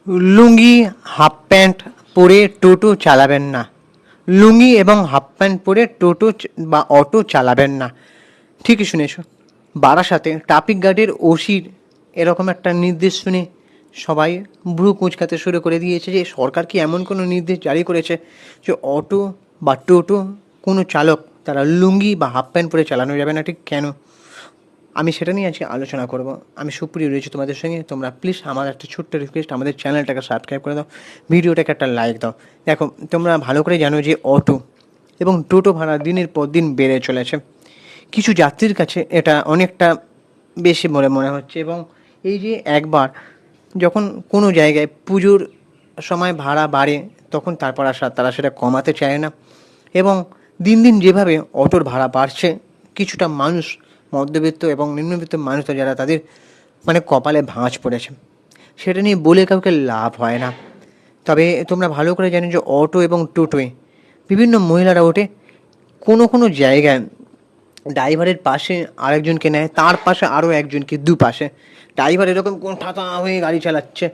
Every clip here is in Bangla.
লুঙ্গি হাফ প্যান্ট পরে টোটো চালাবেন না। লুঙ্গি এবং হাফ প্যান্ট পরে টোটো বা অটো চালাবেন না। ঠিকই শুনেছো। বারাসাতে ট্রাফিক গার্ডের ওসির এরকম একটা নির্দেশ শুনে সবাই ভ্রু কুঁচকাতে শুরু করে দিয়েছে যে সরকার কি এমন কোনো নির্দেশ জারি করেছে যে অটো বা টোটো কোনো চালক তারা লুঙ্গি বা হাফ প্যান্ট পরে চালানো যাবে না? ঠিক কেন? আমি সেটা নিয়ে আজকে আলোচনা করব। আমি সুপ্রিয় রয়েছি তোমাদের সঙ্গে। তোমরা প্লিজ আমার একটা ছোট্ট রিকোয়েস্ট, আমাদের চ্যানেলটাকে সাবস্ক্রাইব করে দাও, ভিডিওটাকে একটা লাইক দাও। দেখো, তোমরা ভালো করে জানো যে অটো এবং টোটো ভাড়া দিনের পর দিন বেড়ে চলেছে। কিছু যাত্রীর কাছে এটা অনেকটা বেশি বলে মনে হচ্ছে, এবং এই যে একবার যখন কোনো জায়গায় পুজোর সময় ভাড়া বাড়ে তখন তারপর তারা সেটা কমাতে চায় না, এবং দিন দিন যেভাবে অটোর ভাড়া বাড়ছে, কিছুটা মানুষ, মধ্যবিত্ত এবং নিম্নবিত্ত মানুষরা যারা, তাদের মানে কপালে ভাঁজ পড়েছে। সেটা নিয়ে বলে কাউকে লাভ হয় না। তবে তোমরা ভালো করে জানো যে অটো এবং টোটোয় বিভিন্ন মহিলারা ওঠে। কোনো কোনো জায়গায় ড্রাইভারের পাশে আরেকজনকে নেয়, তার পাশে আরও একজনকে, দুপাশে ড্রাইভার এরকম কোন ঠাতা হয়ে গাড়ি চালাচ্ছে,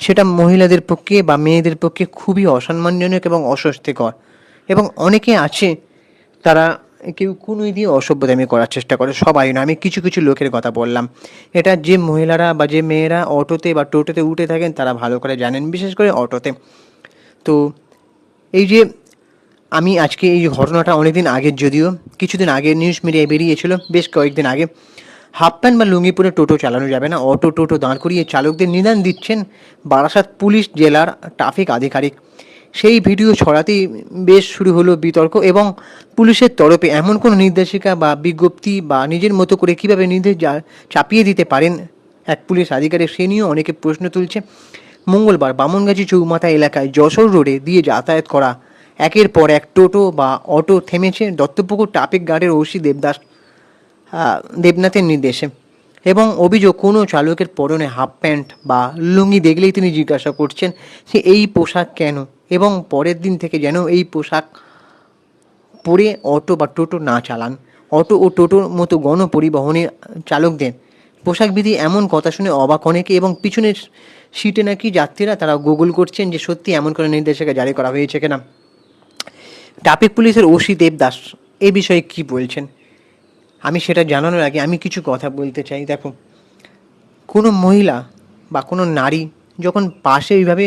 সেটা মহিলাদের পক্ষে বা মেয়েদের পক্ষে খুবই অসম্মানজনক এবং অস্বস্তিকর। এবং অনেকে আছে তারা কেউ কোনোই দিয়ে অসভ্যতামি করার চেষ্টা করে, সবাই না, আমি কিছু কিছু লোকের কথা বললাম। এটা যে মহিলারা বা যে মেয়েরা অটোতে বা টোটোতে উঠে থাকেন তারা ভালো করে জানেন, বিশেষ করে অটোতে। তো এই যে আমি আজকে এই ঘটনাটা অনেকদিন আগের, যদিও কিছুদিন আগে নিউজ মিডিয়ায় বেরিয়েছিল, বেশ কয়েকদিন আগে, হাফ প্যান্ট বা লুঙ্গি পরে টোটো চালানো যাবে না, অটো টোটো দাঁড় করিয়ে চালকদের নিদান দিচ্ছেন বারাসাত পুলিশ জেলার ট্রাফিক আধিকারিক। সেই ভিডিও ছড়াতেই বেশ শুরু হলো বিতর্ক, এবং পুলিশের তরফে এমন কোনো নির্দেশিকা বা বিজ্ঞপ্তি বা নিজের মতো করে কীভাবে নির্দেশ চাপিয়ে দিতে পারেন এক পুলিশ আধিকারিক, সে নিয়েও অনেকে প্রশ্ন তুলছে। মঙ্গলবার বামনগাছি চৌমাথা এলাকায় যশোর রোডে দিয়ে যাতায়াত করা একের পর এক টোটো বা অটো থেমেছে দত্তপুকুর ট্রাফিক গার্ডের ওসি দেবনাথের নির্দেশে, এবং অভিযোগ কোনো চালকের পরনে হাফ প্যান্ট বা লুঙ্গি দেখলেই তিনি জিজ্ঞাসা করছেন যে এই পোশাক কেন, এবং পরের দিন থেকে যেন এই পোশাক পরে অটো বা টোটো না চালান। অটো ও টোটোর মতো গণপরিবহনের চালকদের পোশাকবিধি এমন কথা শুনে অবাক অনেকে, এবং পিছনের সিটে নাকি যাত্রীরা তারা গুগল করছেন যে সত্যি এমন করে নির্দেশিকা জারি করা হয়েছে কিনা। ট্রাফিক পুলিশের ওসি দেবদাস এ বিষয়ে কি বলছেন আমি সেটা জানানোর আগে আমি কিছু কথা বলতে চাই। দেখো, কোনো মহিলা বা কোনো নারী যখন পাশে এইভাবে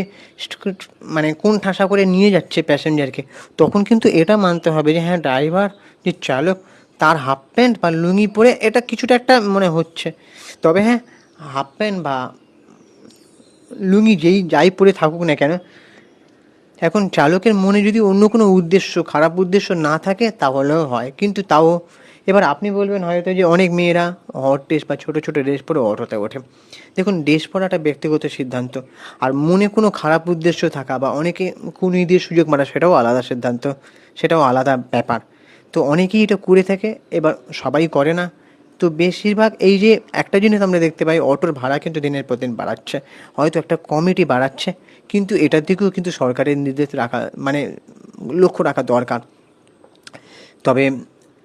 মানে কোন ঠাসা করে নিয়ে যাচ্ছে প্যাসেঞ্জারকে, তখন কিন্তু এটা মানতে হবে যে হ্যাঁ, ড্রাইভার যে চালক তার হাফ প্যান্ট বা লুঙ্গি পরে এটা কিছুটা একটা মনে হচ্ছে। তবে হ্যাঁ, হাফ প্যান্ট বা লুঙ্গি যাই পরে থাকুক না কেন, এখন চালকের মনে যদি অন্য কোনো উদ্দেশ্য, খারাপ উদ্দেশ্য না থাকে তাহলেও হয়, কিন্তু তাও এবার আপনি বলবেন হয়তো যে অনেক মেয়েরা হট ড্রেস বা ছোটো ছোটো ড্রেস পরে অটোতে ওঠে। দেখুন, ড্রেস পরাটা ব্যক্তিগত সিদ্ধান্ত, আর মনে কোনো খারাপ উদ্দেশ্য থাকা বা অনেকে কুনি দিয়ে সুযোগ মারা সেটাও আলাদা সিদ্ধান্ত, সেটাও আলাদা ব্যাপার। তো অনেকেই এটা করে থাকে, এবার সবাই করে না। তো বেশিরভাগ এই যে একটা জিনিস আমরা দেখতে পাই, অটোর ভাড়া কিন্তু দিনের পর দিন বাড়াচ্ছে, হয়তো একটা কমিটি বাড়াচ্ছে, কিন্তু এটার দিকেও কিন্তু সরকারের নির্দেশ রাখা, মানে লক্ষ্য রাখা দরকার। তবে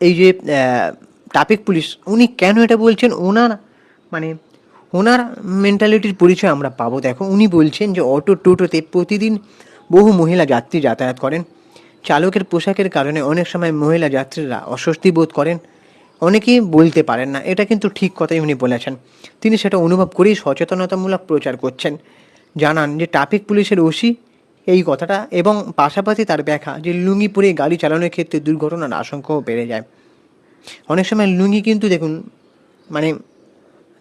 এই যে ট্রাফিক পুলিশ উনি কেন এটা বলছেন, ওনার মানে ওনার মেন্টালিটির পরিচয় আমরা পাবো। দেখো, উনি বলছেন যে অটো টোটোতে প্রতিদিন বহু মহিলা যাত্রী যাতায়াত করেন। চালকের পোশাকের কারণে অনেক সময় মহিলা যাত্রীরা অস্বস্তি বোধ করেন, অনেকেই বলতে পারেন না। এটা কিন্তু ঠিক কথাই উনি বলেছেন। তিনি সেটা অনুভব করেই সচেতনতামূলক প্রচার করছেন। জানান যে ট্রাফিক পুলিশের ওসি এই কথাটা, এবং পাশাপাশি তার ব্যাখ্যা যে লুঙ্গি পরে গাড়ি চালানোর ক্ষেত্রে দুর্ঘটনার আশঙ্কাও বেড়ে যায়। অনেক সময় লুঙ্গি কিন্তু দেখুন, মানে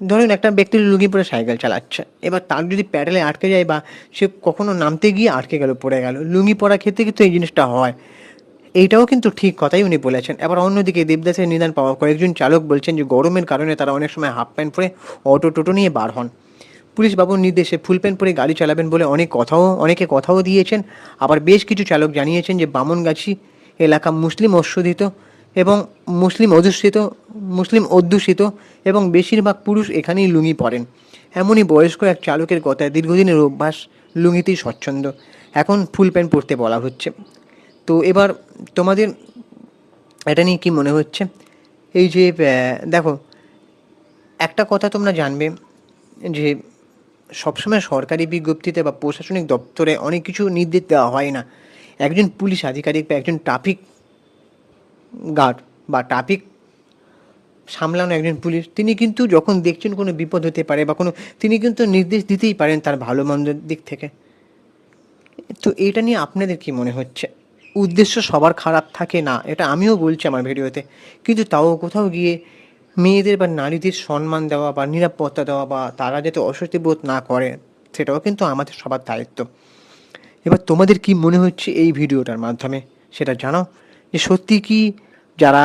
ধরুন একটা ব্যক্তির লুঙ্গি পরে সাইকেল চালাচ্ছে, এবার তার যদি প্যাডেলে আটকে যায় বা সে কখনো নামতে গিয়ে আটকে গেল, পড়ে গেল, লুঙ্গি পরার ক্ষেত্রে কিন্তু এই জিনিসটা হয়। এইটাও কিন্তু ঠিক কথাই উনি বলেছেন। এবার অন্যদিকে দেবদাসের নিদান পাওয়া কয়েকজন চালক বলছেন যে গরমের কারণে তারা অনেক সময় হাফ প্যান্ট পরে অটো টোটো নিয়ে বার হন। পুলিশ বাবুর নির্দেশে ফুল প্যান্ট পরে গাড়ি চালাবেন বলে অনেকে কথাও দিয়েছেন। আবার বেশ কিছু চালক জানিয়েছেন যে বামনগাছি এলাকা মুসলিম অধ্যুষিত এবং মুসলিম অধ্যুষিত, এবং বেশিরভাগ পুরুষ এখানেই লুঙ্গি পরেন। এমনই বয়স্ক এক চালকের কথায় দীর্ঘদিনের অভ্যাস, লুঙ্গিতেই স্বচ্ছন্দ, এখন ফুল প্যান্ট পরতে বলা হচ্ছে। তো এবার তোমাদের এটা নিয়ে কী মনে হচ্ছে? এই যে দেখো, একটা কথা তোমরা জানবে যে সবসময় সরকারি বিজ্ঞপ্তিতে বা প্রশাসনিক দপ্তরে অনেক কিছু নির্দেশ দেওয়া হয় না। একজন পুলিশ আধিকারিক বা একজন ট্রাফিক গার্ড বা ট্রাফিক সামলানো একজন পুলিশ, তিনি কিন্তু যখন দেখছেন কোনো বিপদ হতে পারে বা কোনো, তিনি কিন্তু নির্দেশ দিতেই পারেন তার ভালো মন্দের দিক থেকে। তো এটা নিয়ে আপনাদের কি মনে হচ্ছে? উদ্দেশ্য সবার খারাপ থাকে না, এটা আমিও বলছি আমার ভিডিওতে, কিন্তু তাও কোথাও গিয়ে মেয়েদের বা নারীদের সম্মান দেওয়া বা নিরাপত্তা দেওয়া বা তারা যাতে অস্বস্তি বোধ না করে, সেটাও কিন্তু আমাদের সবার দায়িত্ব। এবার তোমাদের কি মনে হচ্ছে এই ভিডিওটার মাধ্যমে সেটা জানাও, যে সত্যি কি যারা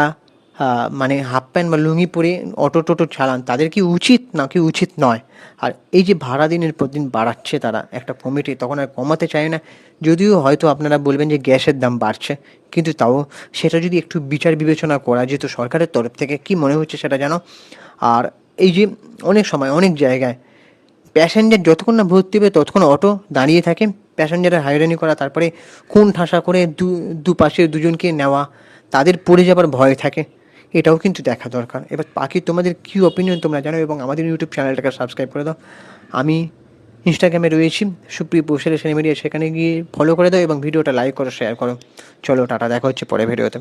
মানে হাফ প্যান্ট বা লুঙ্গি পরে অটো টোটো চালান তাদের কি উচিত নাকি উচিত নয়? আর এই যে ভাড়া দিনের পর দিন বাড়াচ্ছে তারা একটা কমিটি, তখন আর কমাতে চায় না, যদিও হয়তো আপনারা বলবেন যে গ্যাসের দাম বাড়ছে, কিন্তু তাও সেটা যদি একটু বিচার বিবেচনা করা যেত সরকারের তরফ থেকে, কি মনে হচ্ছে সেটা জানাও। আর এই যে অনেক সময় অনেক জায়গায় প্যাসেঞ্জার যতক্ষণ না ভর্তি হবে ততক্ষণ অটো দাঁড়িয়ে থাকে, প্যাসেঞ্জারের হয়রানি করা, তারপরে খুন ঠাসা করে দুপাশের দুজনকে নেওয়া, তাদের পড়ে যাবার ভয় থাকে, এটাও কিন্তু দেখা দরকার। এবার বাকি তোমাদের কী অপিনিয়ন তোমরা জানো, এবং আমাদের ইউটিউব চ্যানেলটাকে সাবস্ক্রাইব করে দাও। আমি ইনস্টাগ্রামে রয়েছি সুপ্রিয় পোস্টাল মিডিয়া, সেখানে গিয়ে ফলো করে দাও এবং ভিডিওটা লাইক করো, শেয়ার করো। চলো টাটা, দেখা হচ্ছে পরে ভিডিওতে।